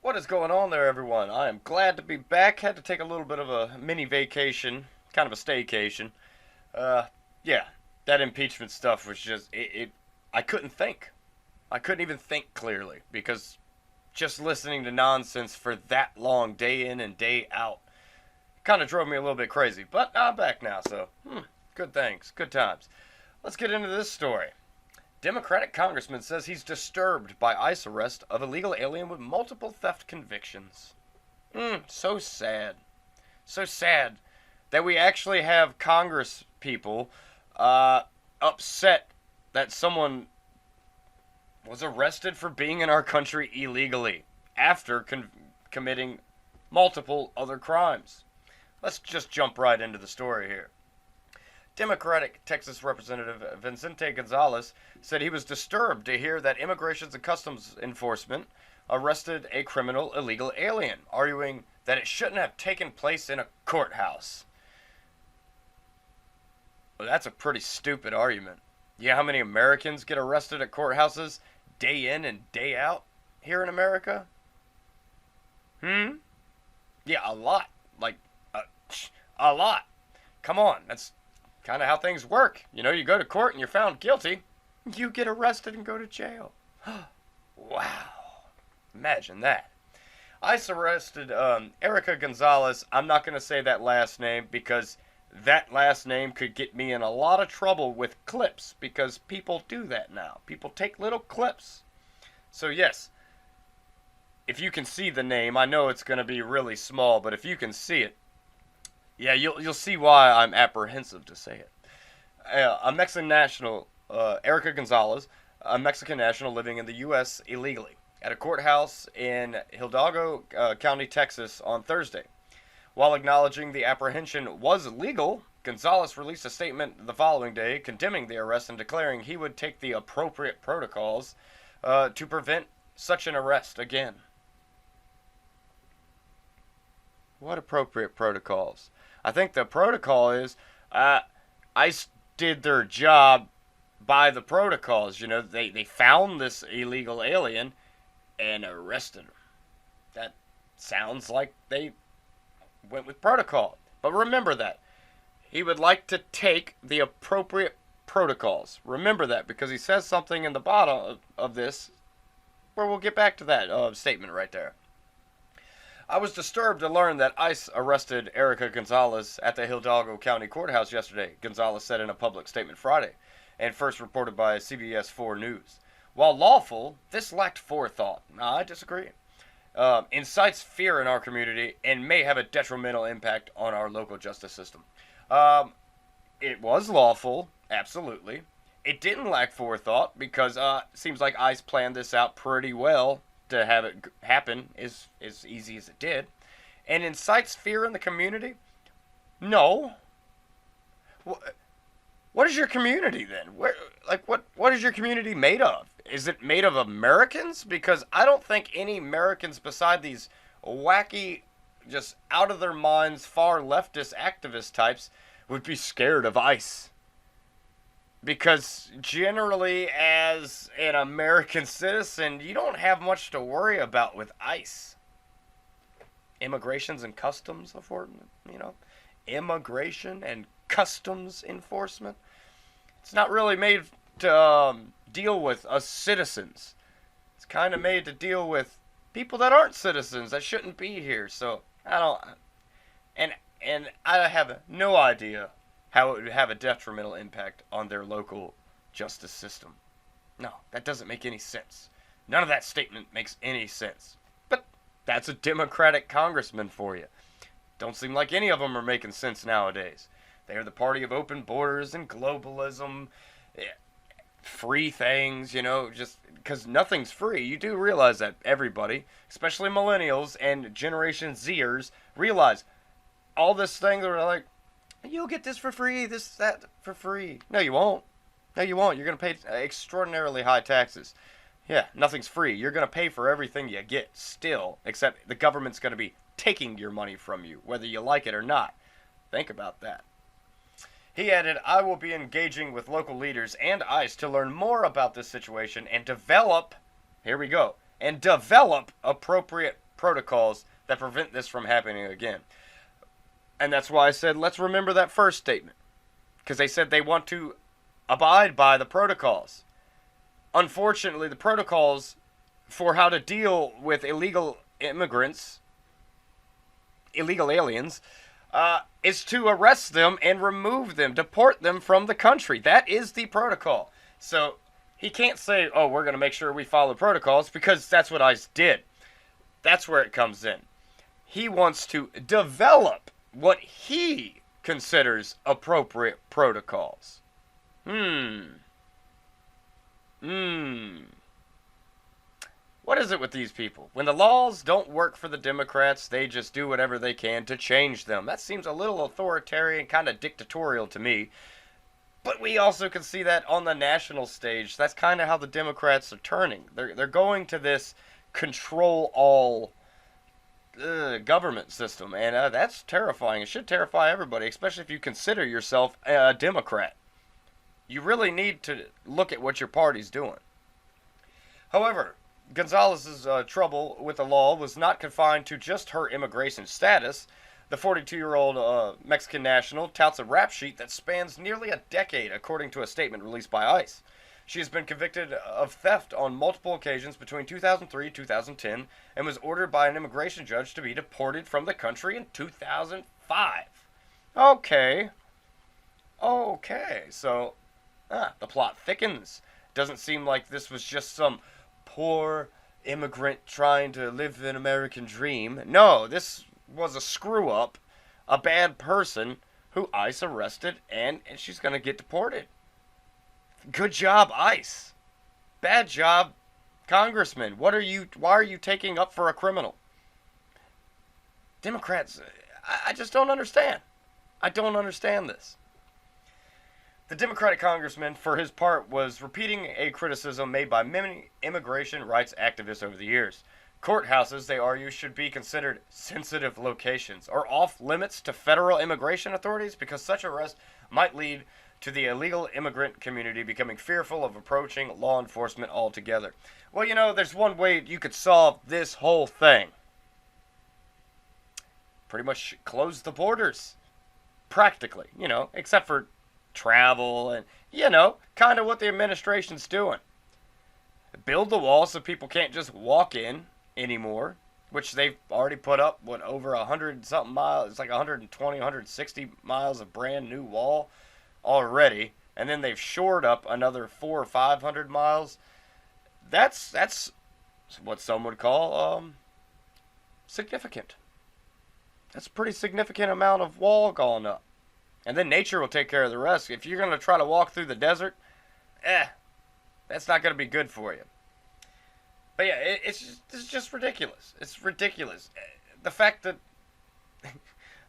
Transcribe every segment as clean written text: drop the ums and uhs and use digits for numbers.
What is going on there, everyone? I am glad to be back. Had to take a little bit of a mini vacation, kind of a staycation. Uh, yeah, that impeachment stuff was just I couldn't think. I couldn't even think clearly because just listening to nonsense for that long, day in and day out, kind of drove me a little bit crazy. But I'm back now, so good things, good times. Let's get into this story. Democratic congressman says he's disturbed by ICE arrest of illegal alien with multiple theft convictions. So sad. So sad that we actually have Congress people upset that someone was arrested for being in our country illegally after committing multiple other crimes. Let's just jump right into the story here. Democratic Texas Representative Vicente Gonzalez said he was disturbed to hear that Immigration and Customs Enforcement arrested a criminal illegal alien, arguing that it shouldn't have taken place in a courthouse. Well, that's a pretty stupid argument. You know how many Americans get arrested at courthouses day in and day out here in America? Yeah, a lot. Like, a lot. Come on, that's kind of how things work. You know, you go to court and you're found guilty, you get arrested and go to jail. Wow. Imagine that. ICE arrested Erica Gonzalez. I'm not going to say that last name because that last name could get me in a lot of trouble with clips because people do that now. People take little clips. So yes, if you can see the name, I know it's going to be really small, but if you can see it, yeah, you'll see why I'm apprehensive to say it. A Mexican national, Erica Gonzalez, a Mexican national living in the U.S. illegally, at a courthouse in Hidalgo County, Texas, on Thursday. While acknowledging the apprehension was legal, Gonzalez released a statement the following day condemning the arrest and declaring he would take the appropriate protocols to prevent such an arrest again. What appropriate protocols? I think the protocol is ICE did their job by the protocols. You know, they found this illegal alien and arrested him. That sounds like they went with protocol. But remember that. He would like to take the appropriate protocols. Remember that because he says something in the bottom of this where we'll get back to that statement right there. I was disturbed to learn that ICE arrested Erica Gonzalez at the Hidalgo County Courthouse yesterday, Gonzalez said in a public statement Friday, and first reported by CBS 4 News. While lawful, this lacked forethought. I disagree. Incites fear in our community and may have a detrimental impact on our local justice system. It was lawful, absolutely. It didn't lack forethought because it seems like ICE planned this out pretty well to have it happen as easy as it did. And incites fear in the community? No. What is your community then? What is your community made of? Is it made of Americans? Because I don't think any Americans beside these wacky, just out of their minds, far leftist activist types would be scared of ICE. Because generally, as an American citizen, you don't have much to worry about with ICE. Immigrations and customs enforcement, immigration and customs enforcement. It's not really made to deal with us citizens. It's kind of made to deal with people that aren't citizens that shouldn't be here. So I don't, and I have no idea how it would have a detrimental impact on their local justice system. No, that doesn't make any sense. None of that statement makes any sense. But that's a Democratic congressman for you. Don't seem like any of them are making sense nowadays. They are the party of open borders and globalism, free things, just because nothing's free. You do realize that everybody, especially millennials and Generation Zers, realize all this thing that are like, you'll get this for free, that for free. No, you won't. No, you won't. You're going to pay extraordinarily high taxes. Yeah, nothing's free. You're going to pay for everything you get still, except the government's going to be taking your money from you, whether you like it or not. Think about that. He added, I will be engaging with local leaders and ICE to learn more about this situation and develop, here we go, and develop appropriate protocols that prevent this from happening again. And that's why I said, let's remember that first statement. Because they said they want to abide by the protocols. Unfortunately, the protocols for how to deal with illegal immigrants, illegal aliens, is to arrest them and remove them, deport them from the country. That is the protocol. So he can't say, oh, we're going to make sure we follow protocols, because that's what ICE did. That's where it comes in. He wants to develop what he considers appropriate protocols. What is it with these people? When the laws don't work for the Democrats, they just do whatever they can to change them. That seems a little authoritarian, kind of dictatorial to me. But we also can see that on the national stage. That's kind of how the Democrats are turning. They're going to this control all government system, and that's terrifying. It should terrify everybody, especially if you consider yourself a Democrat. You really need to look at what your party's doing. However, Gonzalez's trouble with the law was not confined to just her immigration status. The 42-year-old Mexican national touts a rap sheet that spans nearly a decade, according to a statement released by ICE. She has been convicted of theft on multiple occasions between 2003 and 2010 and was ordered by an immigration judge to be deported from the country in 2005. Okay, so the plot thickens. Doesn't seem like this was just some poor immigrant trying to live an American dream. No, this was a screw-up, a bad person who ICE arrested, and she's going to get deported. Good job, ICE. Bad job, Congressman. Why are you taking up for a criminal? Democrats, I just don't understand. I don't understand this. The Democratic congressman, for his part, was repeating a criticism made by many immigration rights activists over the years. Courthouses, they argue, should be considered sensitive locations or off limits to federal immigration authorities because such arrest might lead to the illegal immigrant community becoming fearful of approaching law enforcement altogether. Well, there's one way you could solve this whole thing. Pretty much close the borders. Practically, except for travel and, kind of what the administration's doing. Build the wall so people can't just walk in anymore, which they've already put up, over 100-something miles. It's like 120, 160 miles of brand new wall already, and then they've shored up another 400 or 500 miles. That's what some would call significant. That's a pretty significant amount of wall gone up. And then nature will take care of the rest. If you're going to try to walk through the desert, that's not going to be good for you. But yeah, it's just ridiculous. It's ridiculous. The fact that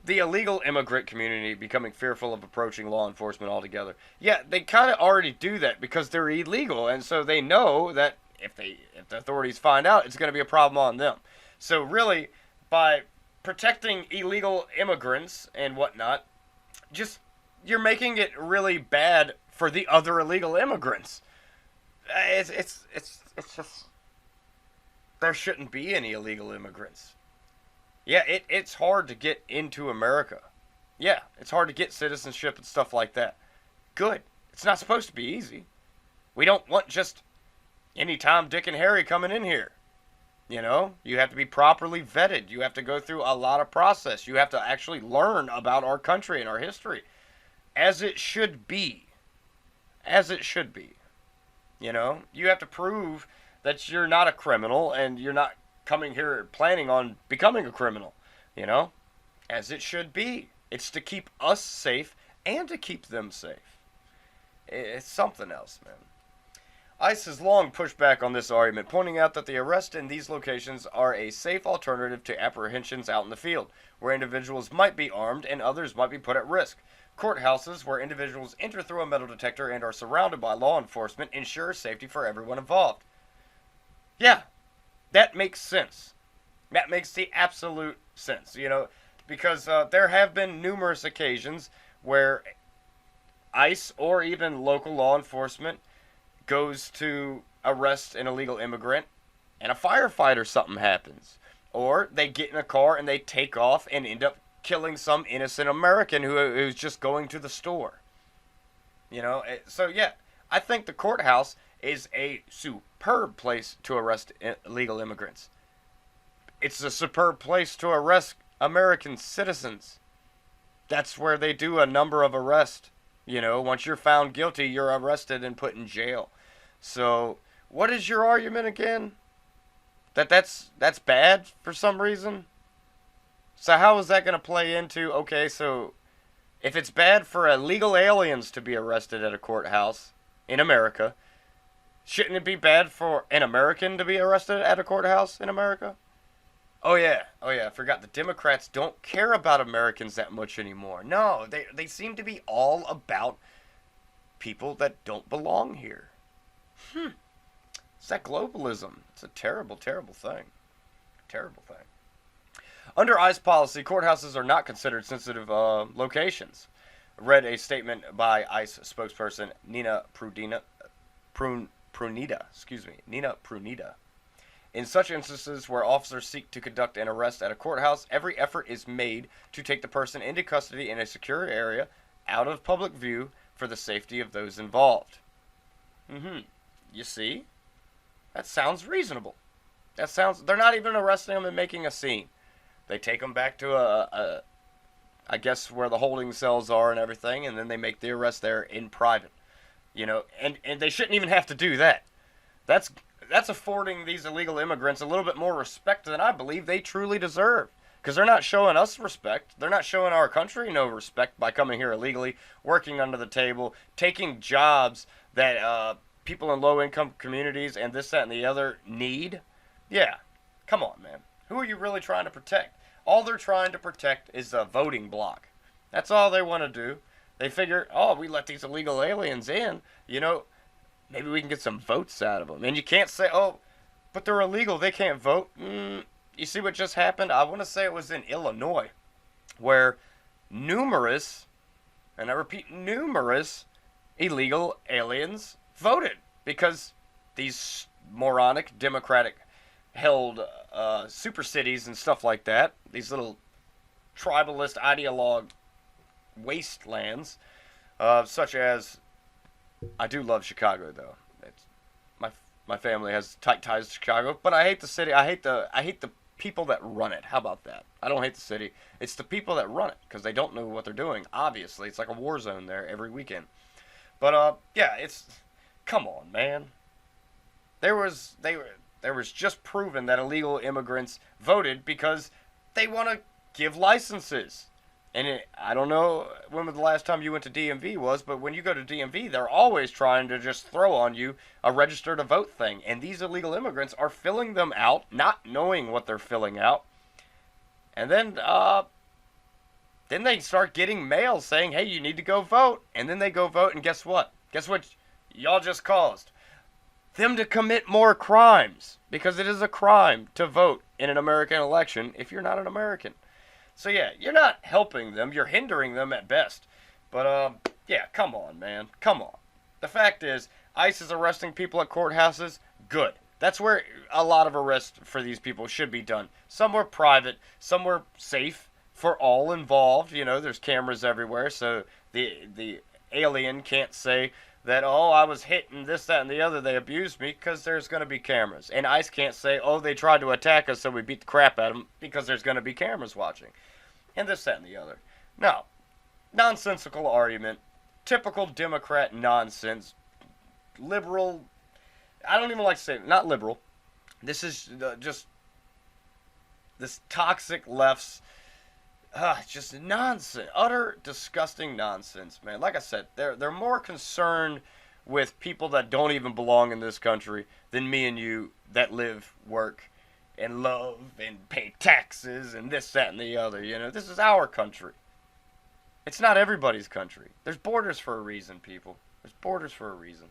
the illegal immigrant community becoming fearful of approaching law enforcement altogether. Yeah, they kind of already do that because they're illegal, and so they know that if the authorities find out, it's going to be a problem on them. So really, by protecting illegal immigrants and whatnot, you're making it really bad for the other illegal immigrants. It's just, there shouldn't be any illegal immigrants. Yeah, it's hard to get into America. Yeah, it's hard to get citizenship and stuff like that. Good. It's not supposed to be easy. We don't want just any Tom, Dick, and Harry coming in here. You have to be properly vetted. You have to go through a lot of process. You have to actually learn about our country and our history. As it should be. As it should be. You have to prove that you're not a criminal and you're not coming here planning on becoming a criminal. As it should be. It's to keep us safe and to keep them safe. It's something else, man. ICE has long pushed back on this argument, pointing out that the arrests in these locations are a safe alternative to apprehensions out in the field, where individuals might be armed and others might be put at risk. Courthouses, where individuals enter through a metal detector and are surrounded by law enforcement, ensure safety for everyone involved. Yeah, that makes sense. That makes the absolute sense, because there have been numerous occasions where ICE or even local law enforcement goes to arrest an illegal immigrant and a firefight or something happens. or they get in a car and they take off and end up killing some innocent American who's just going to the store. So yeah, I think the courthouse is a superb place to arrest illegal immigrants. It's a superb place to arrest American citizens. That's where they do a number of arrests. Once you're found guilty, you're arrested and put in jail. So, what is your argument again? That's bad for some reason? So how is that going to play into, okay, so if it's bad for illegal aliens to be arrested at a courthouse in America, shouldn't it be bad for an American to be arrested at a courthouse in America? Oh yeah, I forgot. The Democrats don't care about Americans that much anymore. No, they seem to be all about people that don't belong here. It's that globalism. It's a terrible, terrible thing. Terrible thing. Under ICE policy, courthouses are not considered sensitive locations. Read a statement by ICE spokesperson Nina Pruneda. In such instances where officers seek to conduct an arrest at a courthouse, every effort is made to take the person into custody in a secure area, out of public view, for the safety of those involved. You see? That sounds reasonable. They're not even arresting them and making a scene. They take them back to I guess where the holding cells are and everything, and then they make the arrest there in private. And they shouldn't even have to do that. That's affording these illegal immigrants a little bit more respect than I believe they truly deserve. Because they're not showing us respect. They're not showing our country no respect by coming here illegally, working under the table, taking jobs that people in low-income communities and this, that, and the other need. Yeah, come on, man. Who are you really trying to protect? All they're trying to protect is a voting block. That's all they want to do. They figure, we let these illegal aliens in, maybe we can get some votes out of them. And you can't say, but they're illegal, they can't vote. You see what just happened? I want to say it was in Illinois, where numerous, and I repeat, numerous illegal aliens voted because these moronic Democratic held super cities and stuff like that, these little tribalist ideologue wastelands, such as, I do love Chicago though. My family has tight ties to Chicago, but I hate the city. I hate the people that run it. How about that? I don't hate the city. It's the people that run it because they don't know what they're doing. Obviously, it's like a war zone there every weekend. But yeah, come on, man. There was just proven that illegal immigrants voted because they want to give licenses. And I don't know when the last time you went to DMV was, but when you go to DMV, they're always trying to just throw on you a register to vote thing. And these illegal immigrants are filling them out, not knowing what they're filling out. And then they start getting mail saying, hey, you need to go vote. And then they go vote, and guess what? Guess what y'all just caused? Them to commit more crimes. Because it is a crime to vote in an American election if you're not an American. So yeah, you're not helping them, you're hindering them at best. But yeah, come on, man. Come on. The fact is, ICE is arresting people at courthouses. Good. That's where a lot of arrests for these people should be done. Somewhere private, somewhere safe for all involved. There's cameras everywhere, so the alien can't say that, I was hit and this, that, and the other, they abused me, because there's going to be cameras. And ICE can't say, they tried to attack us, so we beat the crap out of them, because there's going to be cameras watching. And this, that, and the other. No. Nonsensical argument. Typical Democrat nonsense. Liberal. I don't even like to say it. Not liberal. This is just this toxic left's just nonsense. Utter disgusting nonsense, man. Like I said, they're more concerned with people that don't even belong in this country than me and you that live, work, and love, and pay taxes, and this, that, and the other. This is our country. It's not everybody's country. There's borders for a reason, people. There's borders for a reason.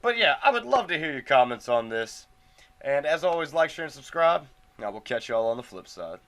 But yeah, I would love to hear your comments on this. And as always, like, share, and subscribe. I will catch y'all on the flip side.